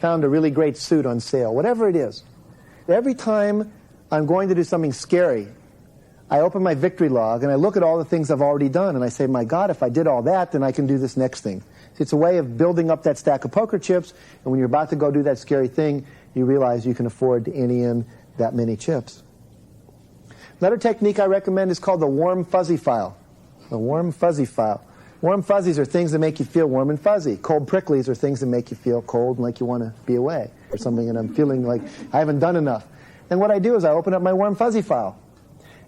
found a really great suit on sale, whatever it is. Every time I'm going to do something scary, I open my victory log and I look at all the things I've already done and I say, my God, if I did all that, then I can do this next thing. It's a way of building up that stack of poker chips, and when you're about to go do that scary thing, you realize you can afford to ante in that many chips. Another technique I recommend is called the warm fuzzy file. The warm fuzzy file. Warm fuzzies are things that make you feel warm and fuzzy. Cold pricklies are things that make you feel cold and like you want to be away or something, and I'm feeling like I haven't done enough. And what I do is I open up my warm fuzzy file.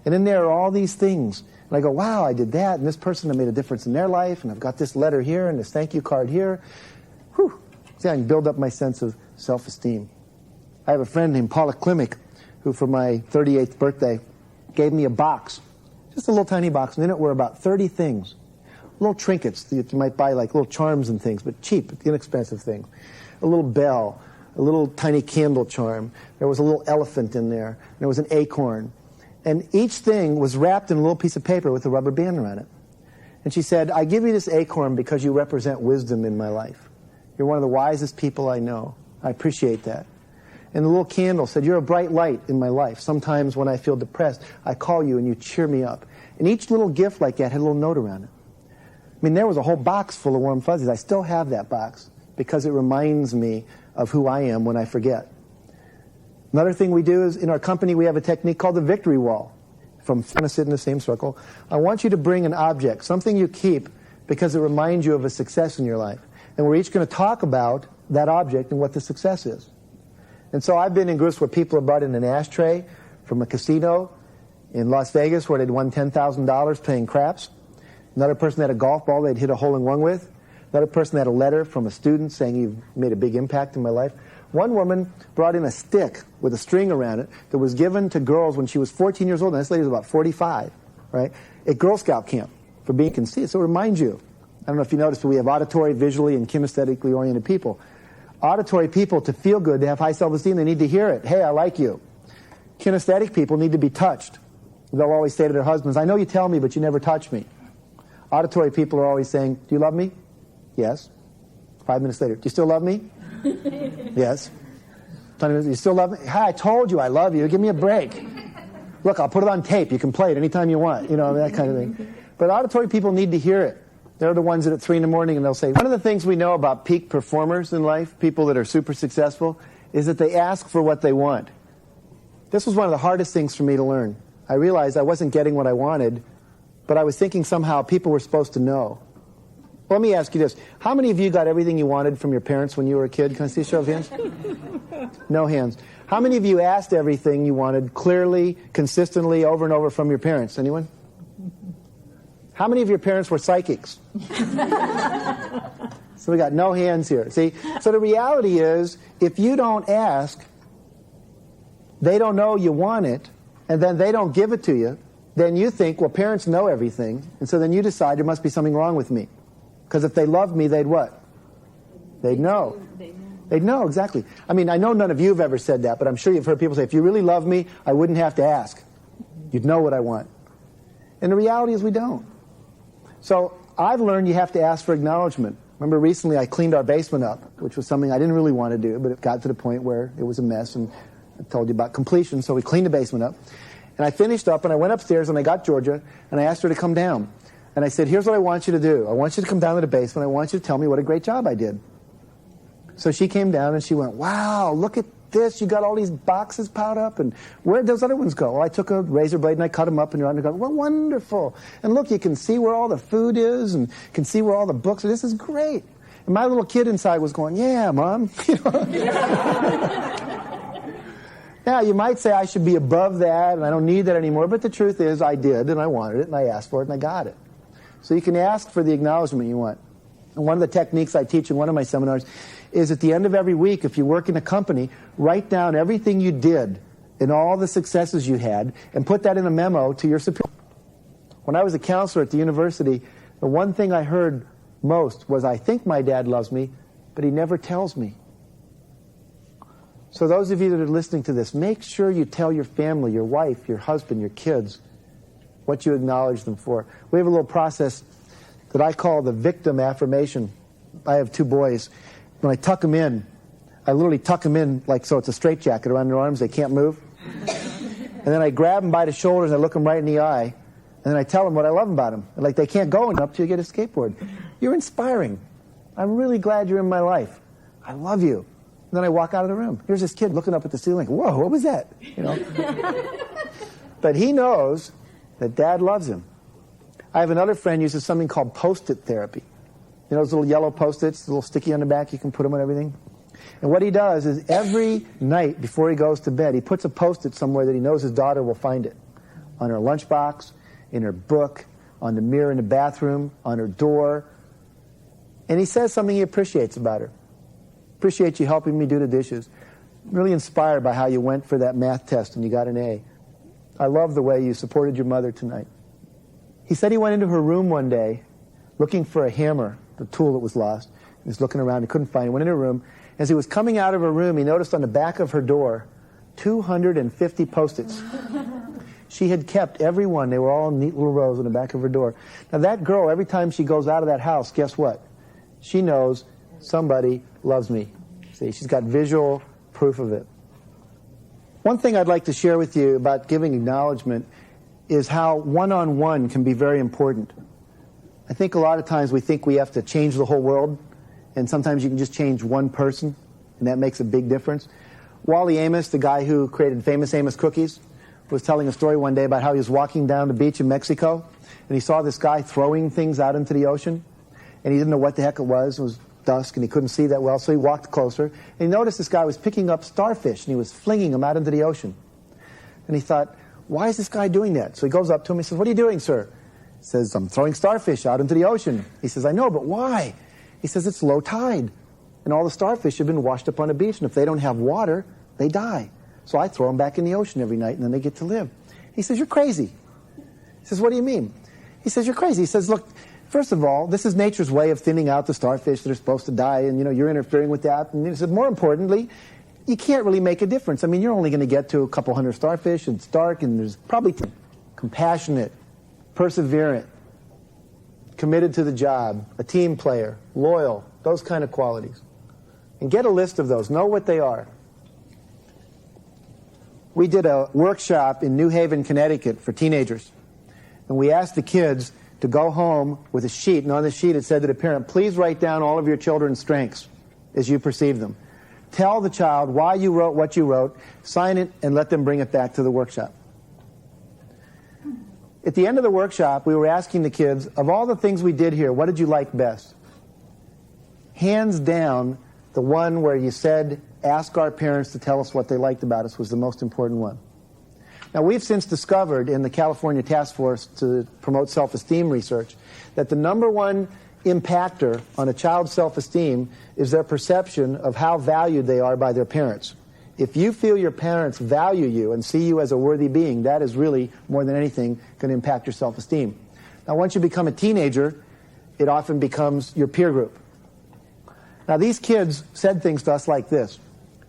And in there are all these things. And I go, wow, I did that, and this person made a difference in their life, and I've got this letter here and this thank you card here. Whew. See, I can build up my sense of self-esteem. I have a friend named Paula Klimek who, for my 38th birthday, gave me a box. Just a little tiny box, and in it were about 30 things. Little trinkets that you might buy, like little charms and things, but cheap, inexpensive things. A little bell, a little tiny candle charm. There was a little elephant in there. And there was an acorn. And each thing was wrapped in a little piece of paper with a rubber band around it. And she said, I give you this acorn because you represent wisdom in my life. You're one of the wisest people I know. I appreciate that. And the little candle said, you're a bright light in my life. Sometimes when I feel depressed, I call you and you cheer me up. And each little gift like that had a little note around it. I mean, there was a whole box full of warm fuzzies. I still have that box because it reminds me of who I am when I forget. Another thing we do is, in our company, we have a technique called the victory wall. From to sit in the same circle. I want you to bring an object, something you keep because it reminds you of a success in your life. And we're each going to talk about that object and what the success is. And so I've been in groups where people have brought in an ashtray from a casino in Las Vegas where they'd won $10,000 playing craps. Another person had a golf ball they'd hit a hole-in-one with. Another person had a letter from a student saying, you've made a big impact in my life. One woman brought in a stick with a string around it that was given to girls when she was 14 years old, and this lady was about 45, right, at Girl Scout camp for being conceived. So it reminds you, I don't know if you noticed, but we have auditory, visually, and kinesthetically oriented people. Auditory people, to feel good, to have high self-esteem, they need to hear it. Hey, I like you. Kinesthetic people need to be touched. They'll always say to their husbands, I know you tell me, but you never touch me. Auditory people are always saying, do you love me? Yes. 5 minutes later, do you still love me? Yes. 20 minutes, you still love me? Hi, I told you I love you. Give me a break. Look, I'll put it on tape. You can play it anytime you want. You know, that kind of thing. But auditory people need to hear it. They're the ones that at 3 in the morning and they'll say, one of the things we know about peak performers in life, people that are super successful, is that they ask for what they want. This was one of the hardest things for me to learn. I realized I wasn't getting what I wanted, but I was thinking somehow people were supposed to know. Well, let me ask you this. How many of you got everything you wanted from your parents when you were a kid? Can I see a show of hands? No hands. How many of you asked everything you wanted clearly, consistently, over and over from your parents? Anyone? How many of your parents were psychics? So we got no hands here. See? So the reality is, if you don't ask, they don't know you want it, and then they don't give it to you, then you think, well, parents know everything, and so then you decide there must be something wrong with me. Because if they loved me, they'd what? They'd know. They'd know, exactly. I mean, I know none of you have ever said that, but I'm sure you've heard people say, if you really love me, I wouldn't have to ask. You'd know what I want. And the reality is we don't. So I've learned you have to ask for acknowledgement. Remember recently I cleaned our basement up, which was something I didn't really want to do, but it got to the point where it was a mess, and I told you about completion, so we cleaned the basement up. And I finished up, and I went upstairs, and I got Georgia, and I asked her to come down. And I said, here's what I want you to do. I want you to come down to the basement. I want you to tell me what a great job I did. So she came down and she went, wow, look at this. You got all these boxes piled up. And where'd those other ones go? Well, I took a razor blade and I cut them up and you're going, well, wonderful. And look, you can see where all the food is and can see where all the books are. This is great. And my little kid inside was going, yeah, Mom. Now, you might say I should be above that and I don't need that anymore. But the truth is I did and I wanted it and I asked for it and I got it. So you can ask for the acknowledgement you want. And one of the techniques I teach in one of my seminars is at the end of every week, if you work in a company, write down everything you did and all the successes you had and put that in a memo to your superior. When I was a counselor at the university, the one thing I heard most was, I think my dad loves me, but he never tells me. So those of you that are listening to this, make sure you tell your family, your wife, your husband, your kids, what you acknowledge them for. We have a little process that I call the victim affirmation. I have 2 boys. When I tuck them in, I literally tuck them in like so it's a straitjacket around their arms. They can't move. And then I grab them by the shoulders. I look them right in the eye. And then I tell them what I love about them. Like, they can't go up till you get a skateboard. You're inspiring. I'm really glad you're in my life. I love you. And then I walk out of the room. Here's this kid looking up at the ceiling. Whoa, what was that? You know. But he knows that Dad loves him. I have another friend who uses something called Post-it therapy. You know those little yellow Post-its, a little sticky on the back, you can put them on everything? And what he does is every night before he goes to bed, he puts a Post-it somewhere that he knows his daughter will find it. On her lunchbox, in her book, on the mirror in the bathroom, on her door. And he says something he appreciates about her. Appreciate you helping me do the dishes. Really inspired by how you went for that math test and you got an A. I love the way you supported your mother tonight. He said he went into her room one day looking for a hammer, the tool that was lost. He was looking around, he couldn't find it. He went into her room. As he was coming out of her room, he noticed on the back of her door 250 Post-its. She had kept every one. They were all in neat little rows on the back of her door. Now that girl, every time she goes out of that house, guess what? She knows somebody loves me. See, she's got visual proof of it. One thing I'd like to share with you about giving acknowledgement is how one-on-one can be very important. I think a lot of times we think we have to change the whole world, and sometimes you can just change one person, and that makes a big difference. Wally Amos, the guy who created Famous Amos cookies, was telling a story one day about how he was walking down the beach in Mexico, and he saw this guy throwing things out into the ocean, and he didn't know what the heck it was. It was dusk, and he couldn't see that well, so he walked closer, and he noticed this guy was picking up starfish, and he was flinging them out into the ocean. And he thought, why is this guy doing that? So he goes up to him, he says, what are you doing, sir? He says, I'm throwing starfish out into the ocean. He says, I know, but why? He says, it's low tide, and all the starfish have been washed up on the beach, and if they don't have water, they die. So I throw them back in the ocean every night, and then they get to live. He says, you're crazy. He says, what do you mean? He says, you're crazy. He says, look, first of all, this is nature's way of thinning out the starfish that are supposed to die, and, you're interfering with that. And he said, more importantly, you can't really make a difference. I mean, you're only going to get to a couple hundred starfish, and it's dark, and there's probably compassionate, perseverant, committed to the job, a team player, loyal, those kind of qualities. And get a list of those. Know what they are. We did a workshop in New Haven, Connecticut for teenagers. And we asked the kids to go home with a sheet. And on the sheet it said to the parent, please write down all of your children's strengths as you perceive them. Tell the child why you wrote what you wrote, sign it, and let them bring it back to the workshop. At the end of the workshop, we were asking the kids, of all the things we did here, what did you like best? Hands down, the one where you said, ask our parents to tell us what they liked about us was the most important one. Now, we've since discovered in the California Task Force to promote self-esteem research that the number one impactor on a child's self-esteem is their perception of how valued they are by their parents. If you feel your parents value you and see you as a worthy being, that is really, more than anything, going to impact your self-esteem. Now, once you become a teenager, it often becomes your peer group. Now, these kids said things to us like this.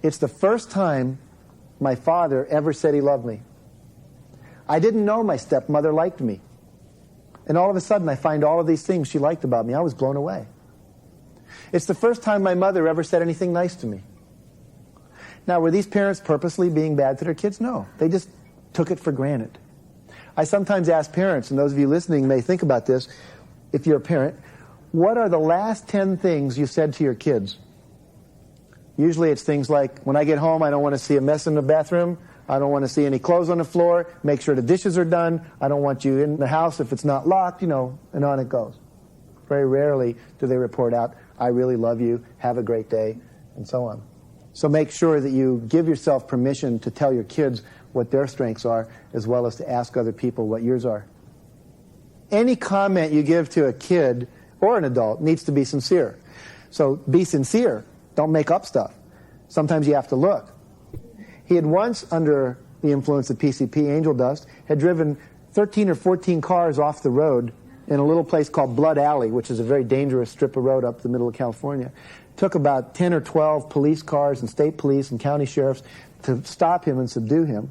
It's the first time my father ever said he loved me. I didn't know my stepmother liked me. And all of a sudden, I find all of these things she liked about me. I was blown away. It's the first time my mother ever said anything nice to me. Now, were these parents purposely being bad to their kids? No. They just took it for granted. I sometimes ask parents, and those of you listening may think about this, if you're a parent, what are the last 10 things you said to your kids? Usually it's things like, when I get home, I don't want to see a mess in the bathroom. I don't want to see any clothes on the floor. Make sure the dishes are done. I don't want you in the house if it's not locked, and on it goes. Very rarely do they report out, I really love you, have a great day, and so on. So make sure that you give yourself permission to tell your kids what their strengths are, as well as to ask other people what yours are. Any comment you give to a kid or an adult needs to be sincere. So be sincere. Don't make up stuff. Sometimes you have to look. He had once, under the influence of PCP, angel dust, had driven 13 or 14 cars off the road in a little place called Blood Alley, which is a very dangerous strip of road up the middle of California. Took about 10 or 12 police cars and state police and county sheriffs to stop him and subdue him.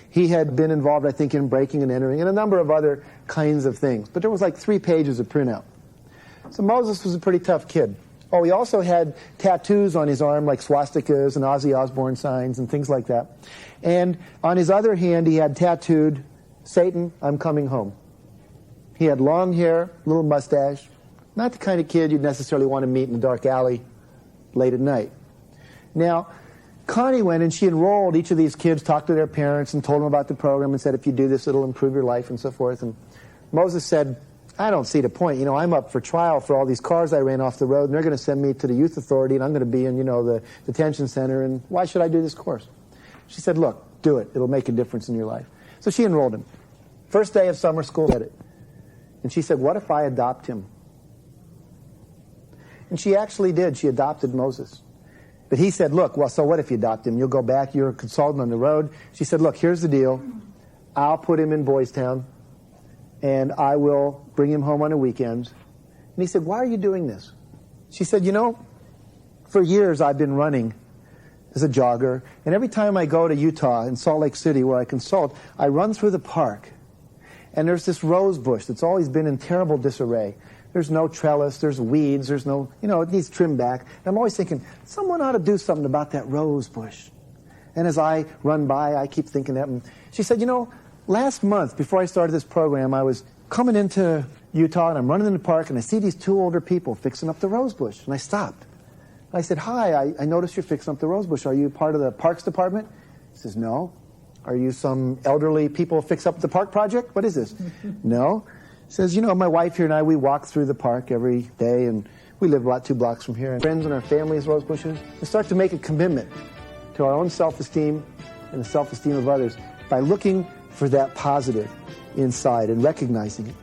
He had been involved, I think, in breaking and entering and a number of other kinds of things. But there was like 3 pages of printout. So Moses was a pretty tough kid. Oh, he also had tattoos on his arm, like swastikas and Ozzy Osbourne signs and things like that. And on his other hand, he had tattooed, "Satan, I'm coming home." He had long hair, little mustache. Not the kind of kid you'd necessarily want to meet in a dark alley late at night. Now, Connie went and she enrolled each of these kids, talked to their parents and told them about the program and said, if you do this, it'll improve your life and so forth. And Moses said, I don't see the point. You know, I'm up for trial for all these cars I ran off the road, and they're going to send me to the youth authority, and I'm going to be in, you know, the detention center, and why should I do this course? She said, look, do it. It'll make a difference in your life. So she enrolled him. First day of summer school, did it. And she said, what if I adopt him? And she actually did. She adopted Moses. But he said, look, well, so what if you adopt him? You'll go back, you're a consultant on the road. She said, look, here's the deal. I'll put him in Boys Town, and I will bring him home on the weekends. And he said, why are you doing this? She said, you know, for years I've been running as a jogger, and every time I go to Utah, in Salt Lake City, where I consult, I run through the park, and there's this rose bush that's always been in terrible disarray. There's no trellis, there's weeds, there's no, you know, it needs trimmed back. And I'm always thinking, someone ought to do something about that rose bush. And as I run by, I keep thinking that. And she said, you know, last month, before I started this program, I was coming into Utah, and I'm running in the park, and I see these two older people fixing up the rose bush. And I stopped. And I said, hi, I noticed you're fixing up the rose bush. Are you part of the Parks Department? He says, no. Are you some elderly people fix up the park project? What is this? No. He says, you know, my wife here and I, we walk through the park every day, and we live about 2 blocks from here. And friends and our family as rose bushes. We start to make a commitment to our own self-esteem and the self-esteem of others by looking for that positive inside and recognizing it.